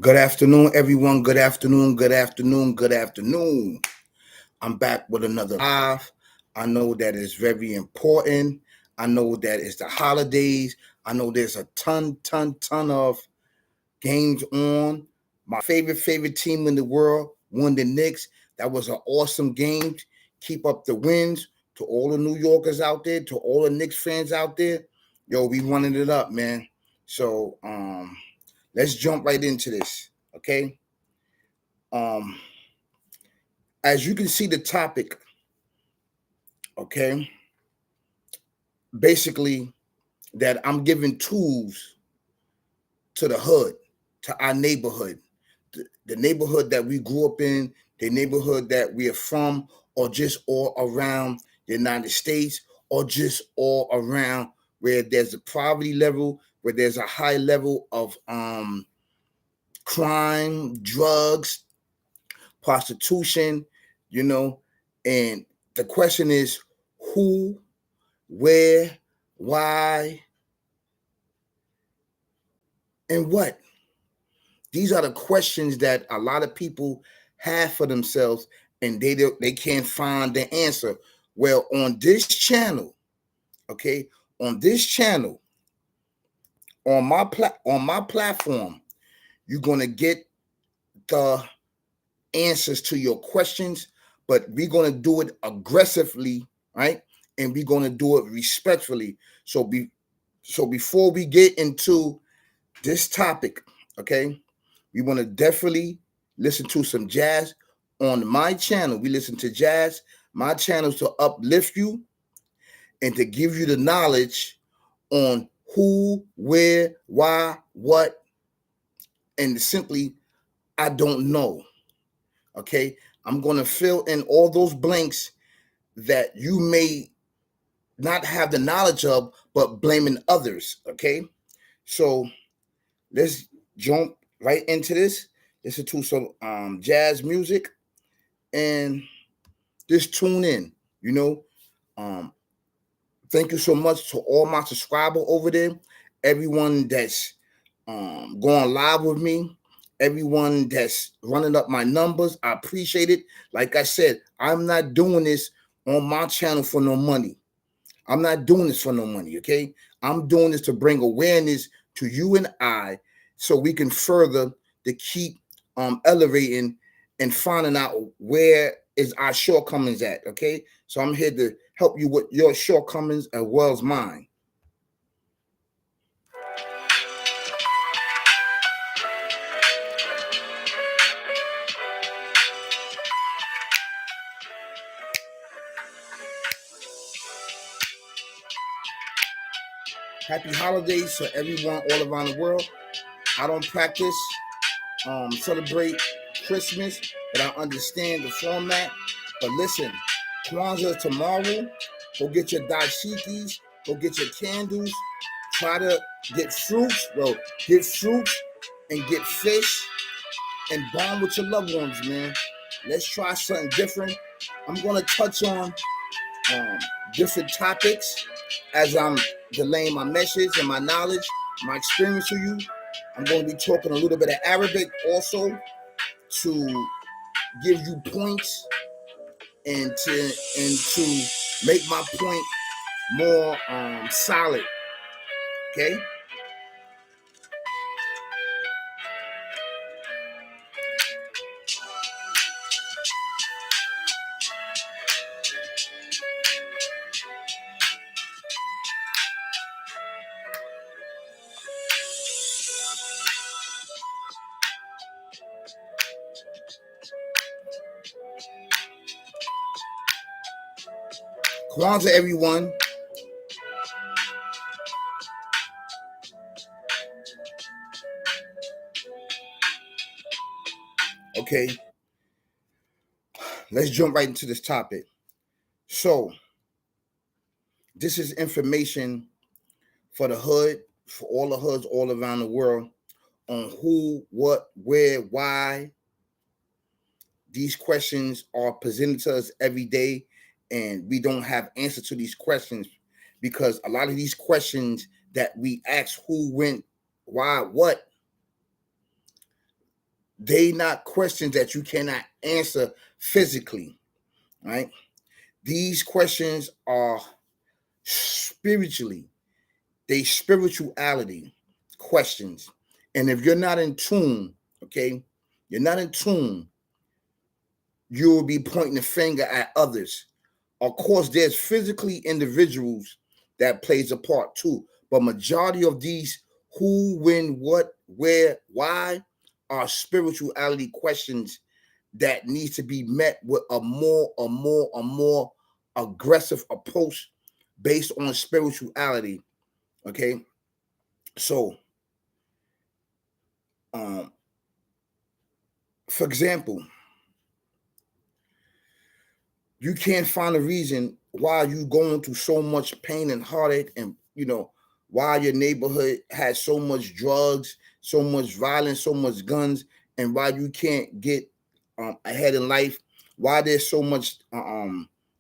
Good afternoon, everyone. Good afternoon. Good afternoon. Good afternoon. I'm back with another live. I know that it's very important. I know that it's the holidays. I know there's a ton of games on. My favorite team in the world won the Knicks. That was an awesome game. Keep up the wins to all the New Yorkers out there, to all the Knicks fans out there. Yo, we running it up, man. So let's jump right into this. Okay. Um, as you can see the topic, okay, basically that I'm giving tools to the hood, to our neighborhood, the neighborhood that we grew up in, the neighborhood that we are from, or just all around the United States, or just all around where there's a poverty level, where there's a high level of crime, drugs, prostitution, you know, and the question is who, where, why, and what? These are the questions that a lot of people have for themselves, and they can't find the answer. Well, on this channel, okay, on this channel, on my platform, you're gonna get the answers to your questions, but we're gonna do it aggressively, right? And we're gonna do it respectfully. So before we get into this topic, okay, we want to definitely listen to some jazz on my channel. We listen to jazz. My channel is to uplift you and to give you the knowledge on who, where, why, what, and simply, I don't know. Okay, I'm going to fill in all those blanks that you may not have the knowledge of, but blaming others. Okay, so let's jump right into this. Listen to some jazz music and just tune in. You know, um, thank you so much to all my subscribers over there, everyone that's going live with me, everyone that's running up my numbers. I appreciate it. Like I said, I'm not doing this on my channel for no money. I'm not doing this for no money, okay? I'm doing this to bring awareness to you and I so we can further to keep elevating and finding out where is our shortcomings at, okay? So I'm here to help you with your shortcomings as well as mine. Happy holidays to everyone all around the world. I don't practice celebrate Christmas, but I understand the format. But listen, Kwanzaa tomorrow. Go get your dashikis. Go get your candles. Try to get fruits, bro. Get fruits and get fish and bond with your loved ones, man. Let's try something different. I'm gonna touch on um, different topics as I'm delaying my message and my knowledge, my experience to you. I'm going to be talking a little bit of Arabic also to give you points and to make my point more solid. Okay. Kwanzaa, everyone. Okay, let's jump right into this topic. So, this is information for the hood, for all the hoods all around the world on who, what, where, why. These questions are presented to us every day, and we don't have answers to these questions because a lot of these questions that we ask who, when, why, what, They not questions that you cannot answer physically, right? These questions are spiritually, they spirituality questions. And if you're not in tune, okay, you're not in tune, you will be pointing the finger at others. Of course, there's physically individuals that plays a part too, but majority of these who, when, what, where, why are spirituality questions that needs to be met with a more aggressive approach based on spirituality. Okay, so for example, you can't find a reason why you going through so much pain and heartache, and why your neighborhood has so much drugs, so much violence, so much guns, and why you can't get ahead in life, why there's so much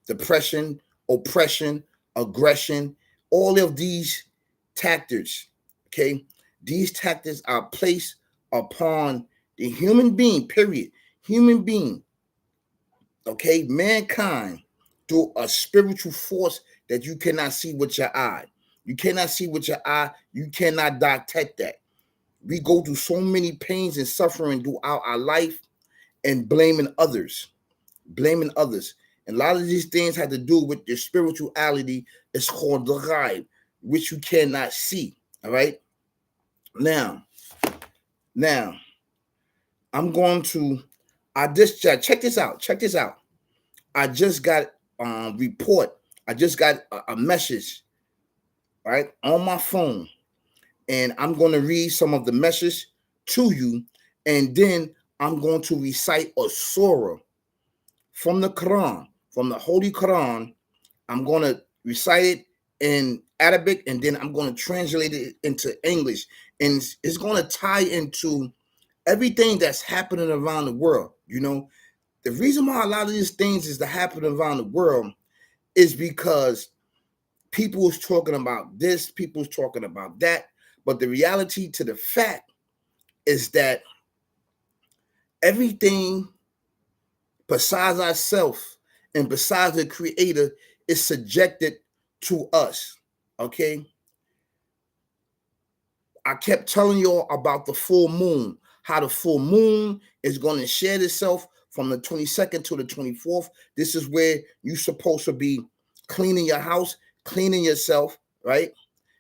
depression, oppression, aggression, all of these tactics. Okay, these tactics are placed upon the human being, period, human being, okay, mankind, through a spiritual force that you cannot see with your eye. You cannot see with your eye. You cannot detect that. We go through so many pains and suffering throughout our life and blaming others. Blaming others. And a lot of these things have to do with your spirituality. It's called the ghaib, which you cannot see. All right. Now, I'm going to, check this out. Check this out. I just got report. I just got a message, right, on my phone, and I'm going to read some of the message to you, and then I'm going to recite a surah from the Quran, from the Holy Quran. I'm going to recite it in Arabic, and then I'm going to translate it into English, and it's going to tie into everything that's happening around the world. The reason why a lot of these things is happening around the world is because people is talking about this, people's talking about that, but the reality to the fact is that everything besides ourselves and besides the creator is subjected to us. Okay, I kept telling y'all about the full moon, how the full moon is going to shed itself from the 22nd to the 24th. This is where you're supposed to be cleaning your house, cleaning yourself, right?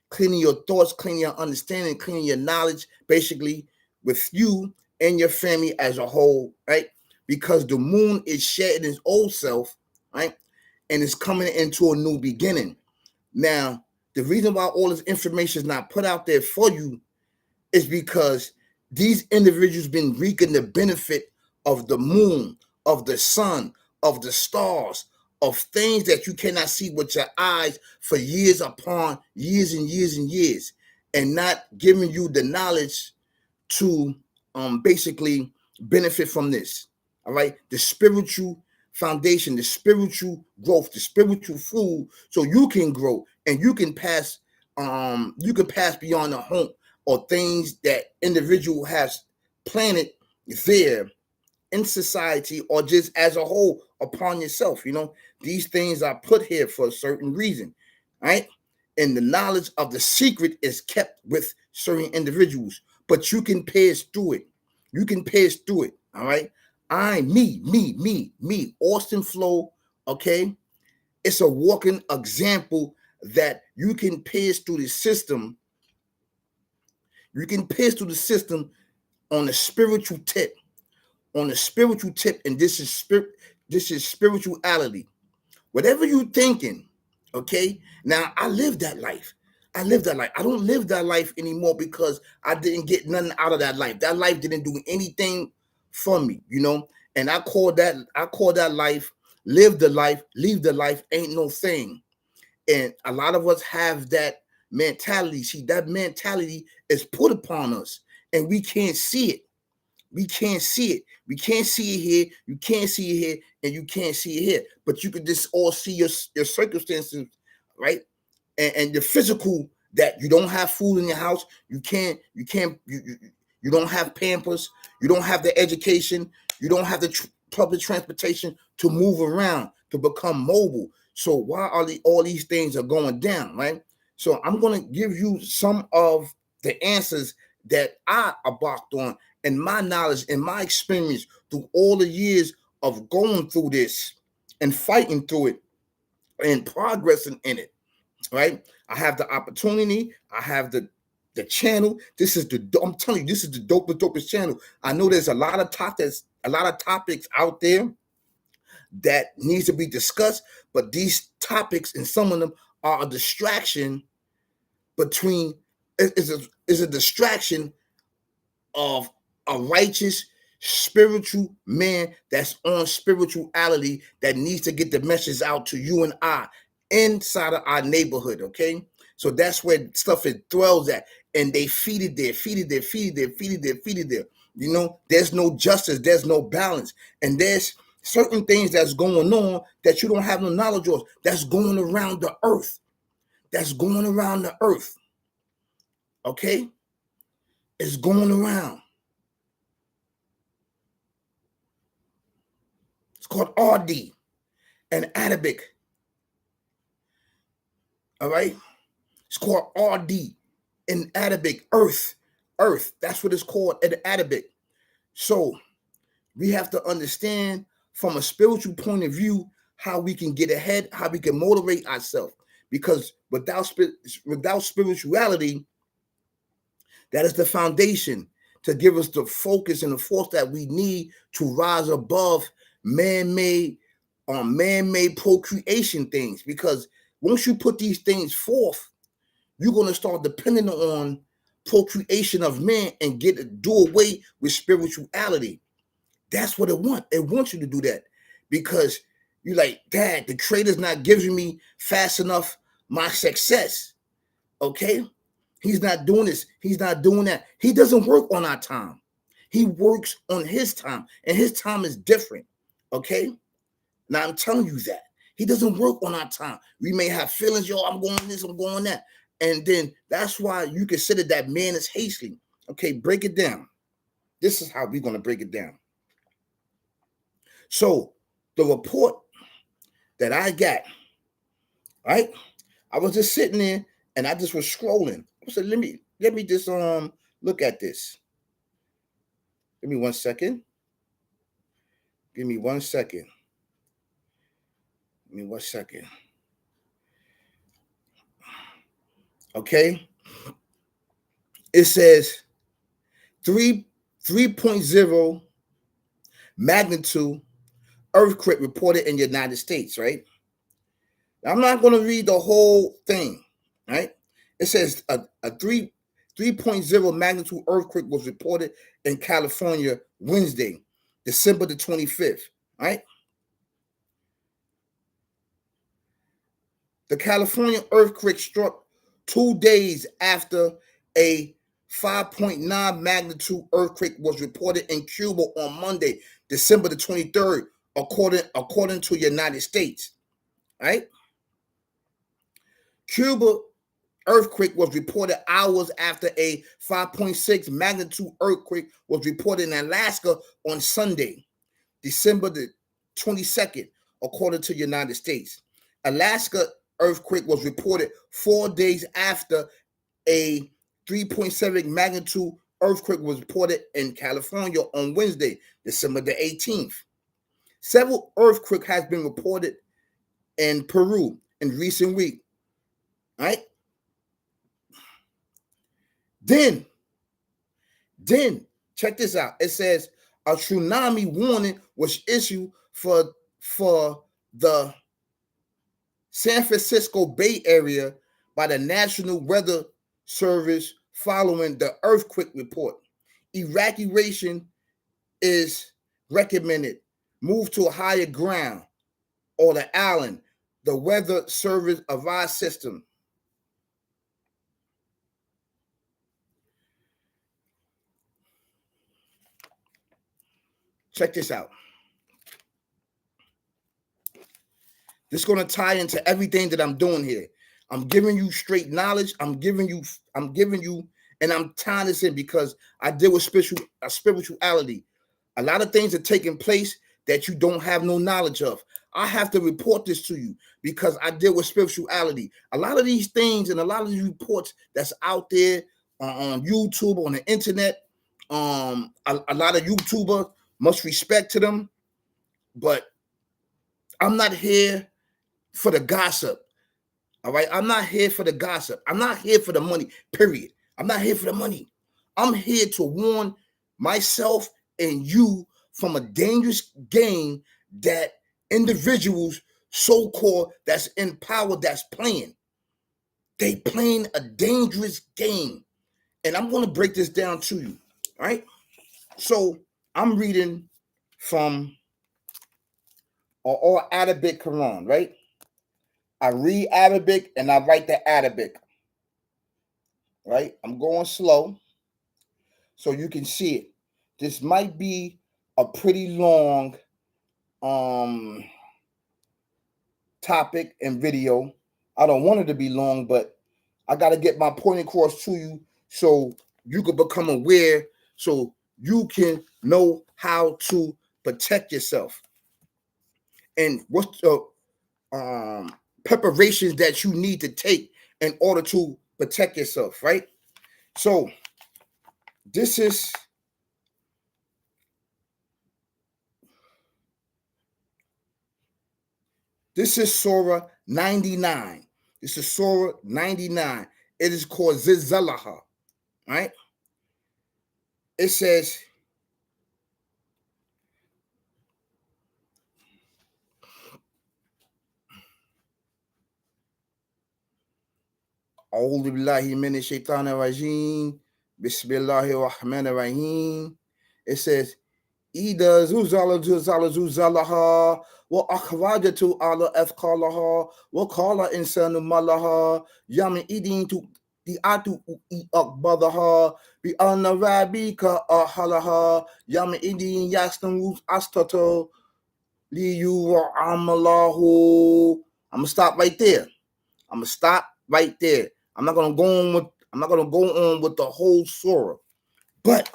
Cleaning your thoughts, cleaning your understanding, cleaning your knowledge, basically with you and your family as a whole, right? Because the moon is shedding its old self, right? And it's coming into a new beginning. Now, the reason why all this information is not put out there for you is because these individuals been reaping the benefit of the moon, of the sun, of the stars, of things that you cannot see with your eyes for years upon years and years and years, and not giving you the knowledge to basically benefit from this. All right, the spiritual foundation, the spiritual growth, the spiritual food, so you can grow and you can pass beyond the home or things that individual has planted there in society or just as a whole upon yourself. These things are put here for a certain reason, right? And the knowledge of the secret is kept with certain individuals, but you can pass through it. You can pass through it. All right. Me, Austin Flow. Okay. It's a walking example that you can pass through the system. You can pass through the system on the spiritual tip. On the spiritual tip, and this is spirituality. Whatever you thinking, okay? Now, I live that life. I don't live that life anymore because I didn't get nothing out of that life. That life didn't do anything for me, And I call that life, live the life, leave the life, ain't no thing. And a lot of us have that mentality. See, that mentality is put upon us, and we can't see it. We can't see it. We can't see it here. You can't see it here, and you can't see it here. But you can just all see your circumstances, right? And the physical, that you don't have food in your house. You can't You don't have Pampers. You don't have the education. You don't have the public transportation to move around, to become mobile. So why are all these things are going down, right? So I'm going to give you some of the answers that I embarked on, and my knowledge and my experience through all the years of going through this and fighting through it and progressing in it, right? I have the opportunity. I have the channel. I'm telling you, this is the dopest channel. I know there's a lot of topics out there that needs to be discussed, but these topics and some of them are a distraction between is a distraction of a righteous spiritual man that's on spirituality that needs to get the message out to you and I inside of our neighborhood. Okay, so that's where stuff it dwells at, and they feed it there. You know, there's no justice, there's no balance, and there's certain things that's going on that you don't have no knowledge of, that's going around the earth. Okay, it's going around. It's called RD and Arabic. All right, it's called RD in Arabic. Earth. That's what it's called in Arabic. So we have to understand from a spiritual point of view how we can get ahead, how we can motivate ourselves. Because without spirituality, that is the foundation to give us the focus and the force that we need to rise above man-made procreation things. Because once you put these things forth, you're going to start depending on procreation of man and do away with spirituality. That's what it wants. It wants you to do that because you're like, Dad, the creator's not giving me fast enough my success. Okay? He's not doing this. He's not doing that. He doesn't work on our time. He works on his time, and his time is different. Okay? Now I'm telling you that. He doesn't work on our time. We may have feelings, yo, I'm going this, I'm going that. And then that's why you consider that man is hasty. Okay, break it down. This is how we're going to break it down. So the report that I got, right? I was just sitting there and I just was scrolling. I said, let me just look at this. Give me 1 second. Give me 1 second. Give me 1 second. Okay. It says 3.0 magnitude earthquake reported in the United States, right? Now, I'm not going to read the whole thing, right? It says a 3.0 magnitude earthquake was reported in California Wednesday, December the 25th, right? The California earthquake struck 2 days after a 5.9 magnitude earthquake was reported in Cuba on Monday, December the 23rd, according to the United States, right? Cuba earthquake was reported hours after a 5.6 magnitude earthquake was reported in Alaska on Sunday, December the 22nd, according to the United States. Alaska earthquake was reported 4 days after a 3.7 magnitude earthquake was reported in California on Wednesday, December the 18th. Several earthquakes has been reported in Peru in recent weeks, right? Then check this out. It says a tsunami warning was issued for the San Francisco Bay Area by the National Weather Service following the earthquake report. Evacuation is recommended. Move to a higher ground or the island. The Weather Service advised system. Check this out. This is going to tie into everything that I'm doing here. I'm giving you straight knowledge. I'm giving you And I'm tying this in because I deal with spirituality. A lot of things are taking place that you don't have no knowledge of. I have to report this to you because I deal with spirituality. A lot of these things and a lot of these reports that's out there on YouTube, on the internet, a lot of YouTubers, much respect to them, but I'm not here for the gossip. All right. I'm not here for the gossip. I'm not here for the money, period. I'm not here for the money. I'm here to warn myself and you from a dangerous game that individuals, so-called, that's in power, that's playing. They playing a dangerous game. And I'm going to break this down to you. All right. So I'm reading from or Arabic Quran, right? I read Arabic and I write the Arabic, right? I'm going slow so you can see it. This might be a pretty long topic and video. I don't want it to be long, but I got to get my point across to you so you can become aware, so you can know how to protect yourself and what's the preparations that you need to take in order to protect yourself, right? So this is Surah 99. This is Surah 99. It is called Zilzalaha, right? It says, A'udhu billahi minash shaitanir rajim. Bismillahir rahmanir rahim. It says, Ida zuzalaha wa akhrajatu ala athqalaha wa qala insanu malaha yami idin tu the atu akbadaha bi anna rabbika ahalaha yami idin yasnu astato li yu amalahu. I'm gonna stop right there. I'm not gonna go on with the whole surah, but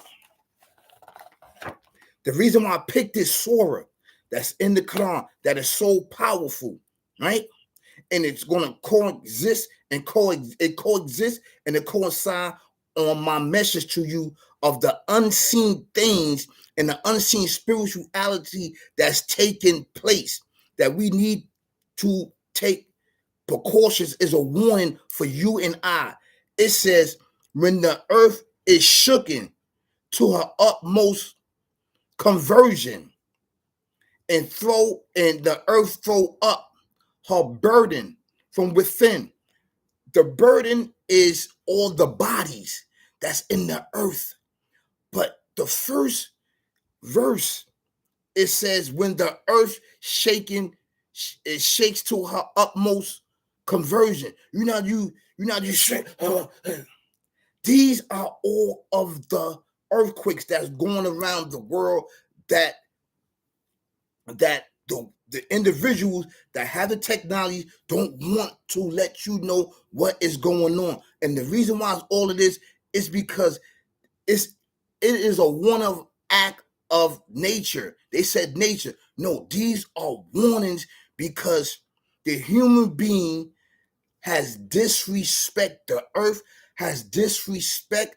the reason why I picked this surah that's in the Quran that is so powerful, right? And it's gonna coexist and coexist and it coincide on my message to you of the unseen things and the unseen spirituality that's taking place that we need to take precautions is a warning for you and I. It says when the earth is shooken to her utmost conversion and the earth throw up her burden from within. The burden is all the bodies that's in the earth. But the first verse, it says when the earth it shakes to her utmost conversion. You shake. These are all of the earthquakes that's going around the world that the individuals that have the technology don't want to let you know what is going on. And the reason why all of this is because it is a one-of act of nature. They said nature. No, these are warnings because the human being has disrespect the earth, has disrespect,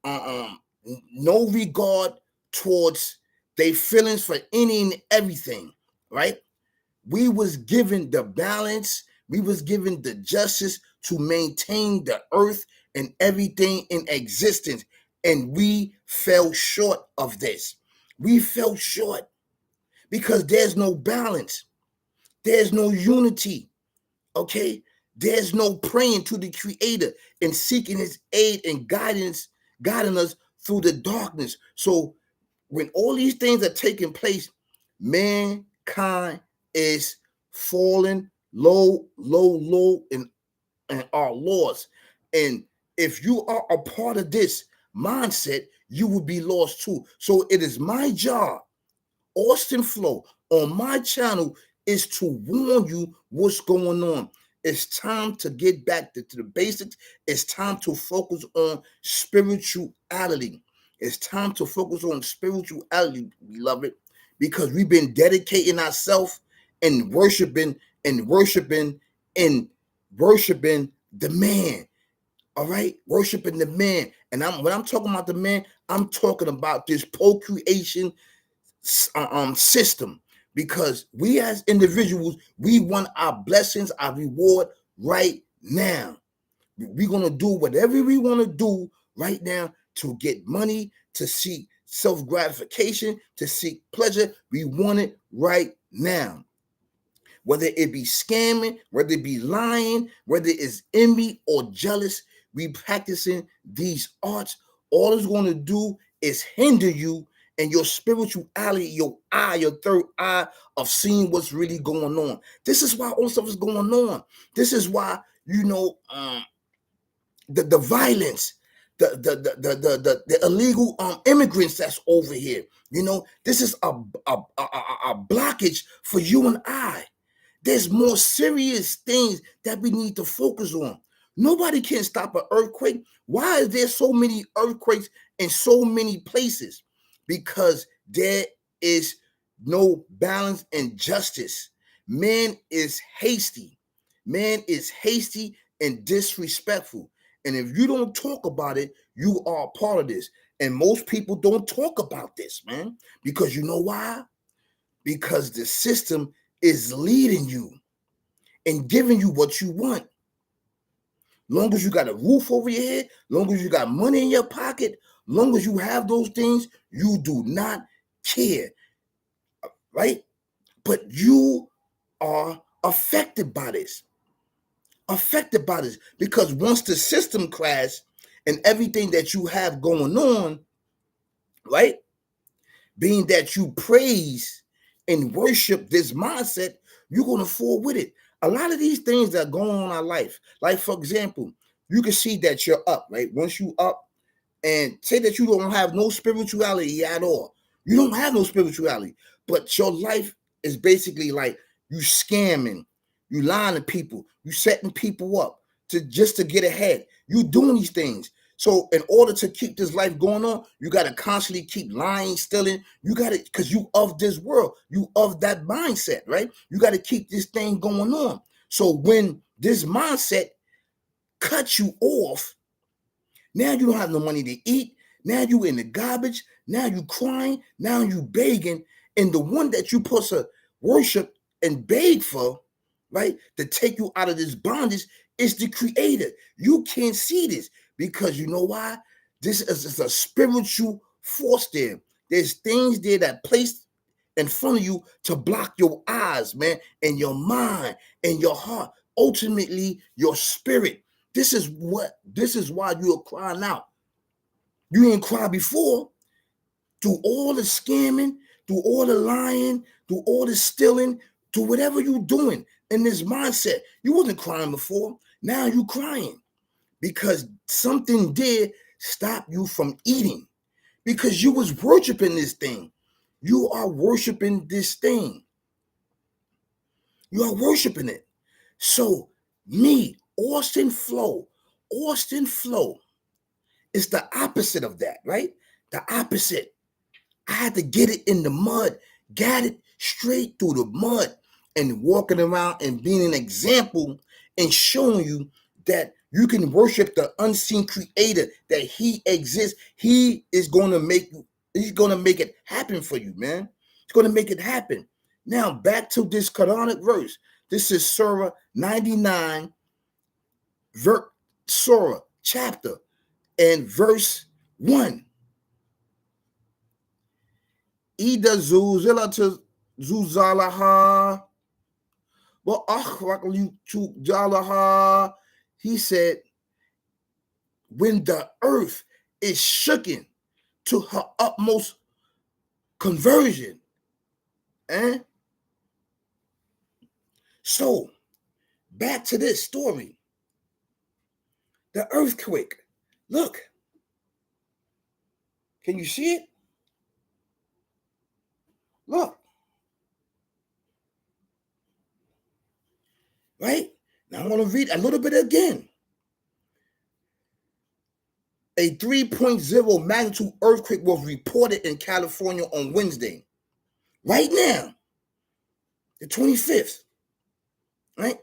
no regard towards their feelings for any and everything, right? We was given the balance, we was given the justice to maintain the earth and everything in existence, and we fell short of this. We fell short because there's no balance, there's no unity, okay? There's no praying to the Creator and seeking His aid and guiding us through the darkness. So when all these things are taking place, mankind is falling low in our laws. And if you are a part of this mindset, you will be lost too. So it is my job, Austin Flow, on my channel, is to warn you what's going on. It's time to get back to the basics. It's time to focus on spirituality. It's time to focus on spirituality, beloved, because we've been dedicating ourselves and worshiping and worshiping and worshiping the man. All right, worshiping the man. And when I'm talking about the man, I'm talking about this procreation system, because we as individuals, we want our blessings, our reward right now. We're going to do whatever we want to do right now to get money, to seek self-gratification, to seek pleasure. We want it right now. Whether it be scamming, whether it be lying, whether it's envy or jealous, we practicing these arts. All it's going to do is hinder you and your spirituality, your eye, your third eye of seeing what's really going on. This is why all stuff is going on. This is why, the violence, the illegal immigrants that's over here. This is a blockage for you and I. There's more serious things that we need to focus on. Nobody can stop an earthquake. Why is there so many earthquakes in so many places? Because there is no balance and justice. Man is hasty. Man is hasty and disrespectful. And if you don't talk about it, you are a part of this. And most people don't talk about this, man. Because you know why? Because the system is leading you and giving you what you want. Long as you got a roof over your head, long as you got money in your pocket, long as you have those things, you do not care, right? But you are affected by this. Affected by this. Because once the system crashes and everything that you have going on, right? Being that you praise and worship this mindset, you're going to fall with it. A lot of these things that are going on in our life, like for example, you can see that you're up, right? Once you up and say that you don't have no spirituality at all. You don't have no spirituality, but your life is basically like you scamming, you lying to people, you setting people up to get ahead. You doing these things. So in order to keep this life going on, you got to constantly keep lying, stealing. You got to, because you of this world, you of that mindset, right? You got to keep this thing going on. So when this mindset cuts you off, now you don't have no money to eat. Now you in the garbage. Now you crying. Now you begging. And the one that you supposed to worship and beg for, right, to take you out of this bondage is the creator. You can't see this because you know why? This is a spiritual force there. There's things there that placed in front of you to block your eyes, man, and your mind and your heart. Ultimately, your spirit. This is why you are crying out. You ain't cried before. Through all the scamming, through all the lying, through all the stealing, to whatever you doing in this mindset. You wasn't crying before. Now you crying because something did stop you from eating, because you was worshiping this thing. You are worshiping this thing. You are worshiping it. So me, Austin Flow is the opposite of that, right? The opposite. I had to get it in the mud, got it straight through the mud, and walking around and being an example and showing you that you can worship the unseen creator, that he exists. He is going to make you, he's going to make it happen for you, man. He's going to make it happen. Now back to this Quranic verse. This is Surah 99, Surah chapter and verse 1. Ida zuzilata zuzalaha wa akhraklu jalaha. He said, when the earth is shooken to her utmost conversion. So back to this story. The earthquake. Look. Can you see it? Look. Right? Now I'm going to read a little bit again. A 3.0 magnitude earthquake was reported in California on Wednesday. Right now, the 25th, right?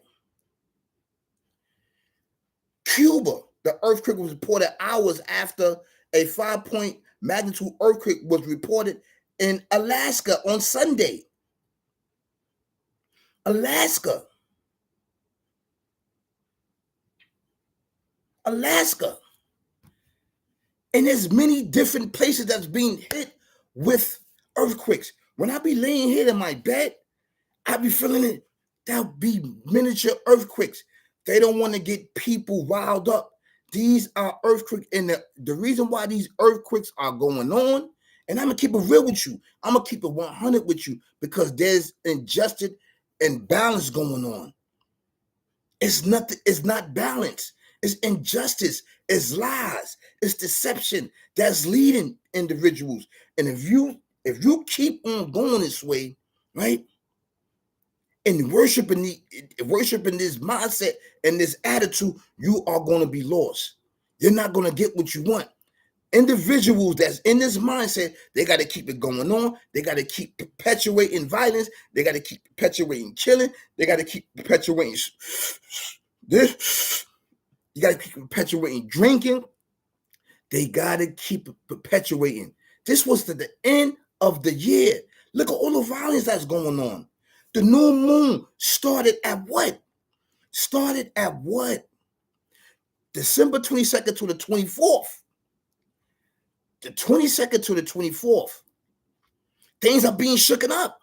Cuba, the earthquake was reported hours after a 5-point magnitude earthquake was reported in Alaska on Sunday. Alaska. And there's many different places that's being hit with earthquakes. When I be laying here in my bed, I be feeling it. There'll be miniature earthquakes. They don't want to get people riled up. These are earthquakes. And the reason why these earthquakes are going on, and I'm going to keep it real with you. I'm going to keep it 100 with you because there's injustice and balance going on. It's not balance. It's injustice. It's lies. It's deception that's leading individuals. And if you keep on going this way, right, and worshiping this mindset and this attitude, you are going to be lost. You're not going to get what you want. Individuals that's in this mindset, they got to keep it going on. They got to keep perpetuating violence. They got to keep perpetuating killing. They got to keep perpetuating this. You got to keep perpetuating drinking. They got to keep perpetuating. This was the end of the year. Look at all the violence that's going on. The new moon started at what? December 22nd to the 24th. The 22nd to the 24th. Things are being shooken up.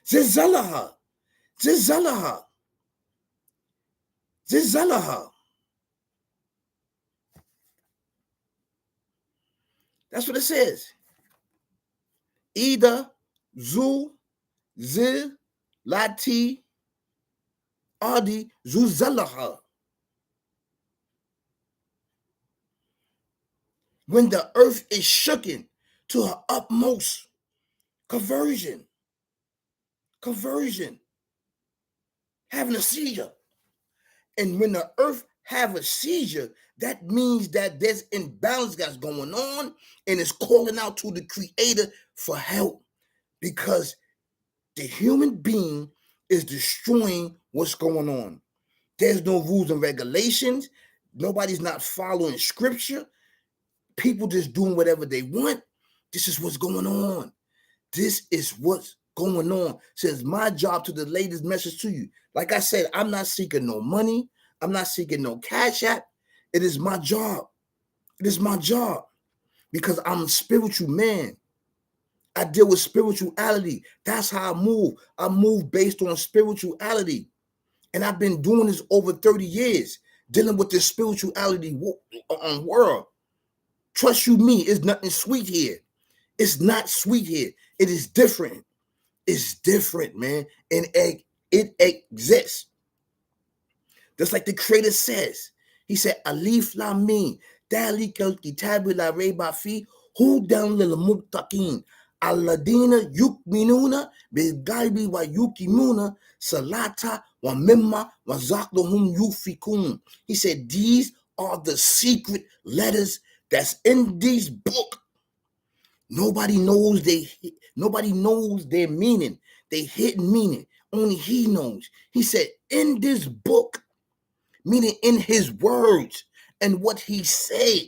Zizalaha. That's what it says. Ida, Zu, Zil, Lati, Adi, Zuzalaha. When the earth is shooken to her utmost, conversion, having a seizure. And when the earth have a seizure, that means that there's imbalance that's going on and it's calling out to the creator for help because the human being is destroying what's going on. There's no rules and regulations. Nobody's not following scripture. People just doing whatever they want. This is what's going on. This is what's going on. So it's my job to delay this message to you. Like I said, I'm not seeking no money. I'm not seeking no cash app. It is my job. It is my job because I'm a spiritual man. I deal with spirituality. That's how I move. I move based on spirituality. And I've been doing this over 30 years, dealing with this spirituality world. Trust you me, it's nothing sweet here. It's not sweet here. It is different. It's different, man. And it exists. Just like the creator says. He said, Alif Lam Mim, Dalikal Kitabu La Reba Fi, Hudan lil Muttaqin, Alladina Yukminuna, Bilgaibi wa Yukimuna, Salata wa Mimma wa Zakluhum Yufikun. He said, these are the secret letters that's in this book. Nobody knows their meaning, they hidden meaning. Only he knows. He said, in this book, meaning in his words and what he said,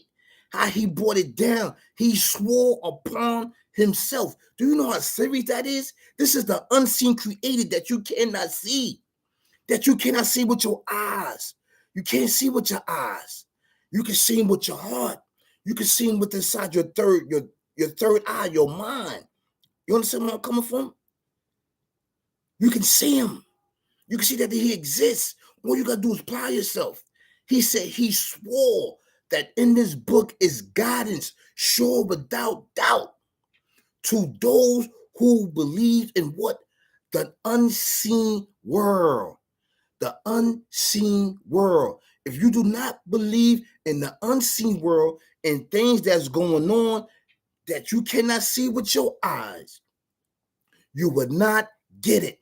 how he brought it down. He swore upon himself. Do you know how serious that is? This is the unseen created that you cannot see, that you cannot see with your eyes. You can't see with your eyes. You can see him with your heart. You can see him with inside your third eye, your mind. You understand where I'm coming from? You can see him. You can see that he exists. All you got to do is apply yourself. He said he swore that in this book is guidance, sure without doubt, to those who believe in what? The unseen world. The unseen world. If you do not believe in the unseen world and things that's going on that you cannot see with your eyes, you would not get it.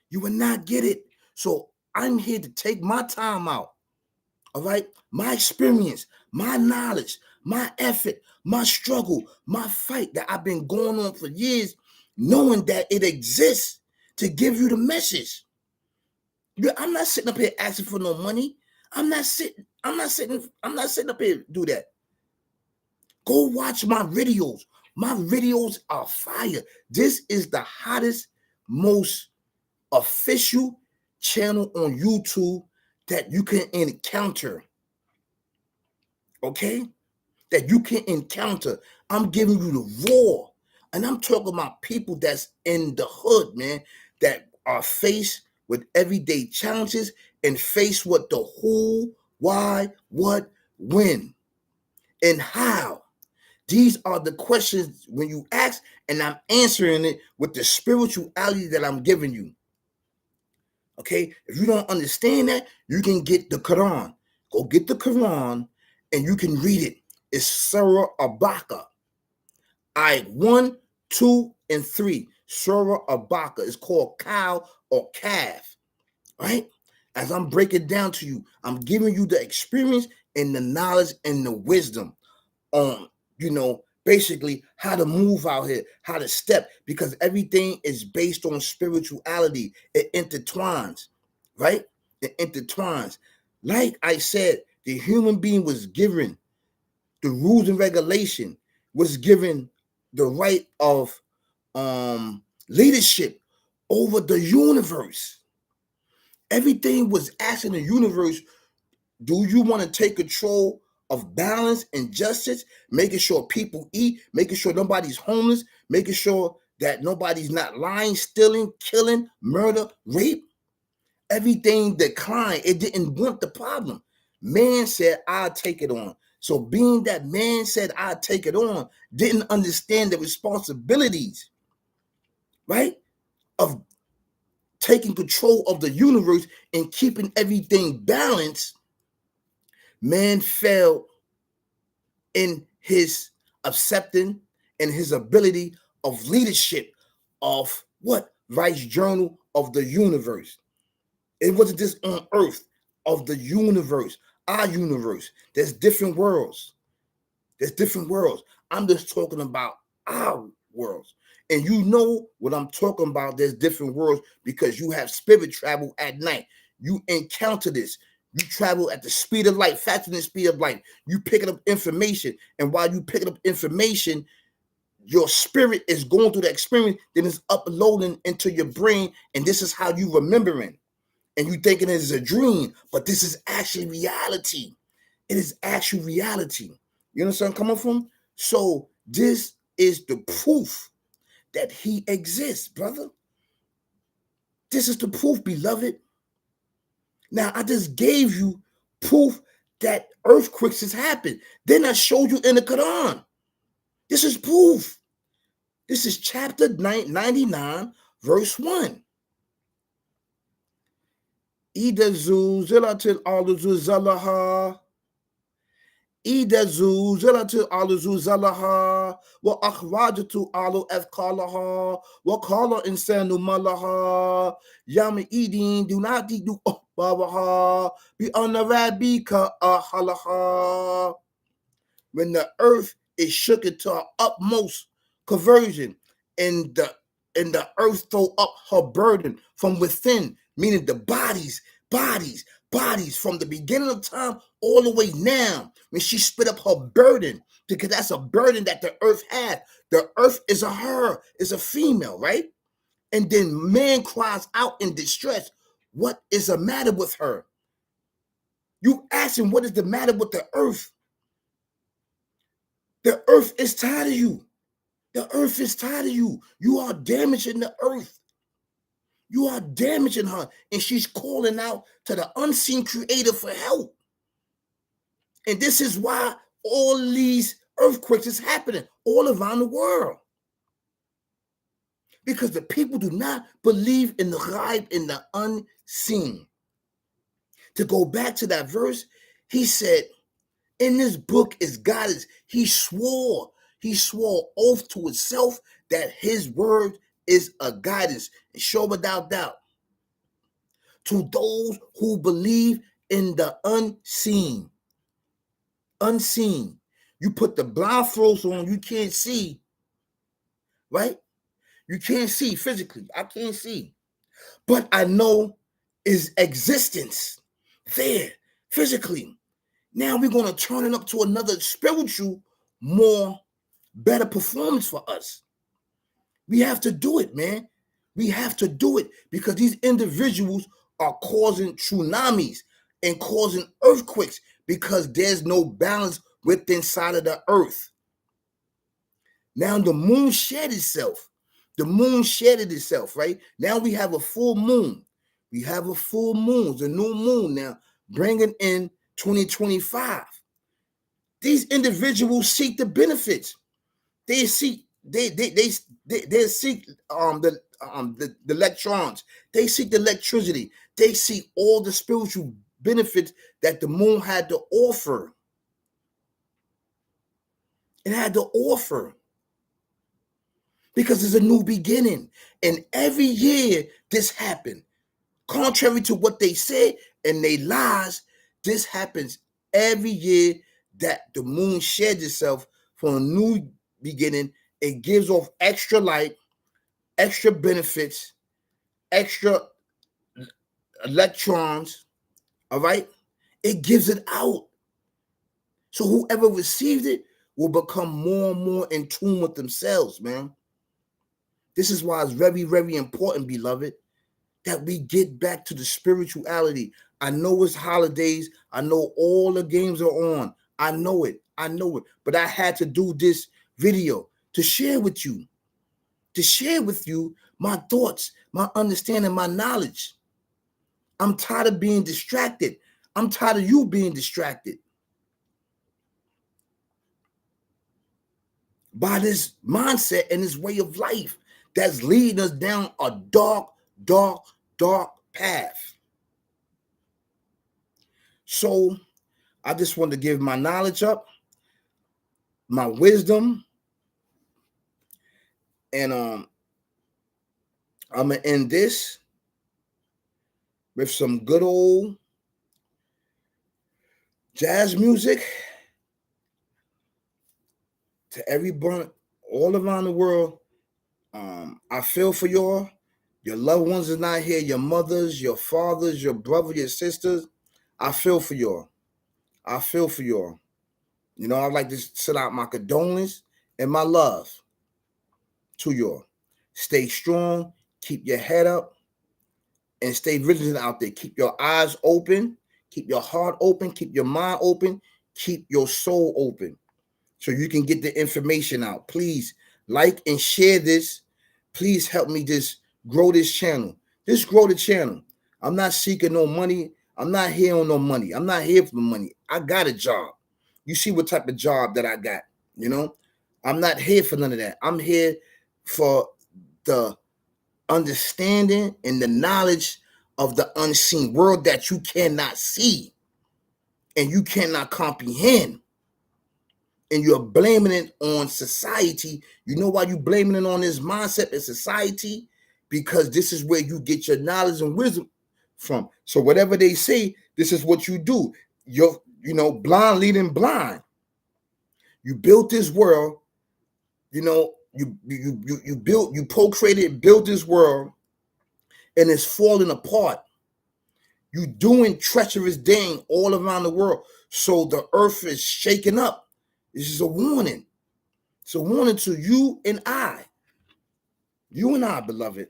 You will not get it. So I'm here to take my time out. All right. My experience, my knowledge, my effort, my struggle, my fight that I've been going on for years, knowing that it exists to give you the message. I'm not sitting up here asking for no money. I'm not sitting up here to do that. Go watch my videos. My videos are fire. This is the hottest, most official channel on YouTube that you can encounter. Okay? That you can encounter. I'm giving you the raw. And I'm talking about people that's in the hood, man, that are faced with everyday challenges and faced with the who, why, what, when, and how. These are the questions when you ask, and I'm answering it with the spirituality that I'm giving you. Okay? If you don't understand that, you can get the Quran. Go get the Quran and you can read it. It's Surah Al-Baqarah. Ayat 1, 2, and 3. Surah Al-Baqarah is called cow or calf. Right? As I'm breaking down to you, I'm giving you the experience and the knowledge and the wisdom on, basically how to move out here, how to step, because everything is based on spirituality. It intertwines, right? It intertwines. Like I said, the human being was given the rules and regulation, was given the right of leadership over the universe. Everything was asking the universe, do you want to take control of balance and justice, making sure people eat, making sure nobody's homeless, making sure that nobody's not lying, stealing, killing, murder, rape? Everything declined. It didn't want the problem. Man said, I'll take it on. So being that man said, I'll take it on, didn't understand the responsibilities, right, of taking control of the universe and keeping everything balanced. Man fell in his accepting and his ability of leadership of what? Vice Journal of the universe. It wasn't just on earth, of the universe, our universe. There's different worlds. There's different worlds. I'm just talking about our worlds. And you know what I'm talking about. There's different worlds because you have spirit travel at night. You encounter this. You travel at the speed of light, faster than the speed of light. You picking up information. And while you picking up information, your spirit is going through the experience, then it's uploading into your brain. And this is how you remembering. And you thinking it is a dream, but this is actually reality. It is actual reality. You understand where I'm coming from? So this is the proof that he exists, brother. This is the proof, beloved. Now, I just gave you proof that earthquakes has happened. Then I showed you in the Quran. This is proof. This is chapter 99, verse 1. Ida zulzilatil ardu zilzalaha. إذا زلزلت الأرض زلزالها وأخرجت الأرض أثقالها وقال الإنسان ما لها يومئذ تنادي أخبارها بأن ربك أحلها. When the earth is shook into her utmost conversion, and the earth throw up her burden from within, meaning the bodies from the beginning of time all the way now, when she spit up her burden, because that's a burden that the earth had. The earth is a her, is a female, right? And then man cries out in distress, what is the matter with her? You ask him, what is the matter with the earth? The earth is tired of you. The earth is tired of you. You are damaging the earth. You are damaging her. And she's calling out to the unseen creator for help. And this is why all these earthquakes is happening all around the world. Because the people do not believe in the ghaib, in the unseen. To go back to that verse, he said, in this book is guidance. He swore oath to himself that his word is a guidance. And sure without doubt, to those who believe in the unseen. Unseen. You put the blindfolds on, you can't see, right? You can't see physically. I can't see. But I know is existence there physically. Now we're going to turn it up to another spiritual, more better performance for us. We have to do it, man. We have to do it because these individuals are causing tsunamis and causing earthquakes because there's no balance within inside of the earth. Now the moon shed itself. The moon shedded itself, right? Now we have a full moon. We have a full moon, the new moon now, bringing in 2025. These individuals seek the benefits. They seek they seek the electrons. They seek the electricity. They seek all the spiritual benefits that the moon had to offer. It had to offer. Because it's a new beginning. And every year this happened. Contrary to what they said and they lies, this happens every year that the moon sheds itself for a new beginning. It gives off extra light, extra benefits, extra electrons, all right? It gives it out. So whoever received it will become more and more in tune with themselves, man. This is why it's very, very important, beloved, that we get back to the spirituality. I know it's holidays. I know all the games are on. I know it. I know it. But I had to do this video to share with you, my thoughts, my understanding, my knowledge. I'm tired of being distracted. I'm tired of you being distracted by this mindset and this way of life that's leading us down a dark, dark, dark path. So I just want to give my knowledge up, my wisdom, and I'm gonna end this with some good old jazz music to everyone all around the world. I feel for y'all. Your loved ones are not here. Your mothers, your fathers, your brothers, your sisters. I feel for y'all. I feel for y'all. You know, I'd like to send out my condolence and my love to y'all. Stay strong. Keep your head up. And stay vigilant out there. Keep your eyes open. Keep your heart open. Keep your mind open. Keep your soul open so you can get the information out. Please like and share this. Please help me just grow this channel. Just grow the channel. I'm not seeking no money. I'm not here on no money. I'm not here for the money. I got a job. You see what type of job that I got, you know? I'm not here for none of that. I'm here for the understanding and the knowledge of the unseen world that you cannot see and you cannot comprehend. And you're blaming it on society. You know why you're blaming it on this mindset in society? Because this is where you get your knowledge and wisdom from. So whatever they say, this is what you do. You're, blind leading blind. You built this world, you procreated, built this world, and it's falling apart. You doing treacherous thing all around the world. So the earth is shaking up. This is a warning. It's a warning to you and I. You and I, beloved.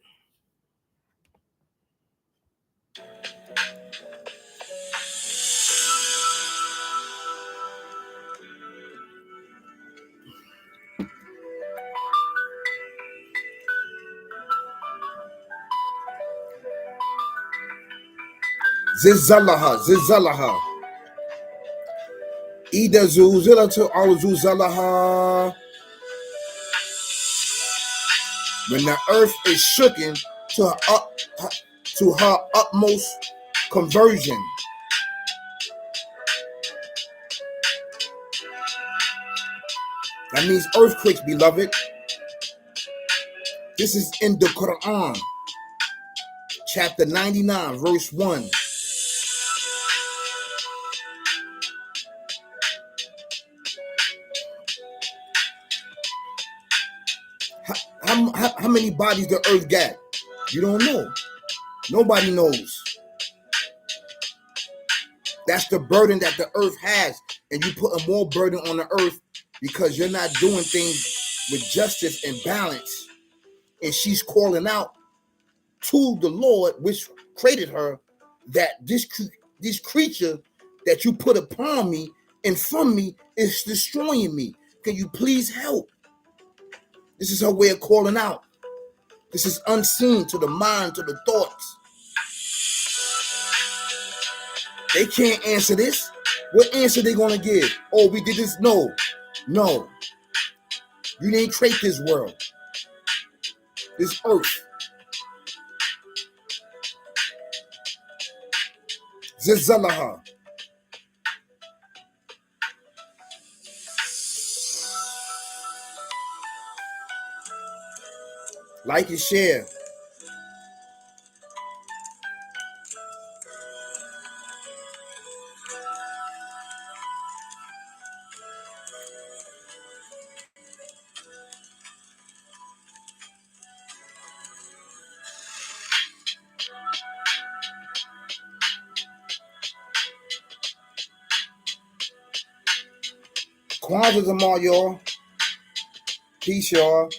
Zizalaha. Ida Zuzilla to all Zuzalaha. When the earth is shooken to her utmost conversion. That means earthquakes, beloved. This is in the Quran. chapter 99, verse 1. How many bodies the earth got? You don't know. Nobody knows. That's the burden that the earth has. And you put a more burden on the earth because you're not doing things with justice and balance. And she's calling out to the Lord, which created her, that this creature that you put upon me and from me is destroying me. Can you please help? This is her way of calling out. This is unseen to the mind, to the thoughts. They can't answer this. What answer they gonna give? Oh, we did this? No. No. You didn't create this world. This earth. Zizalaha. Like and share. Kwanzaa tomorrow, y'all. Peace, y'all.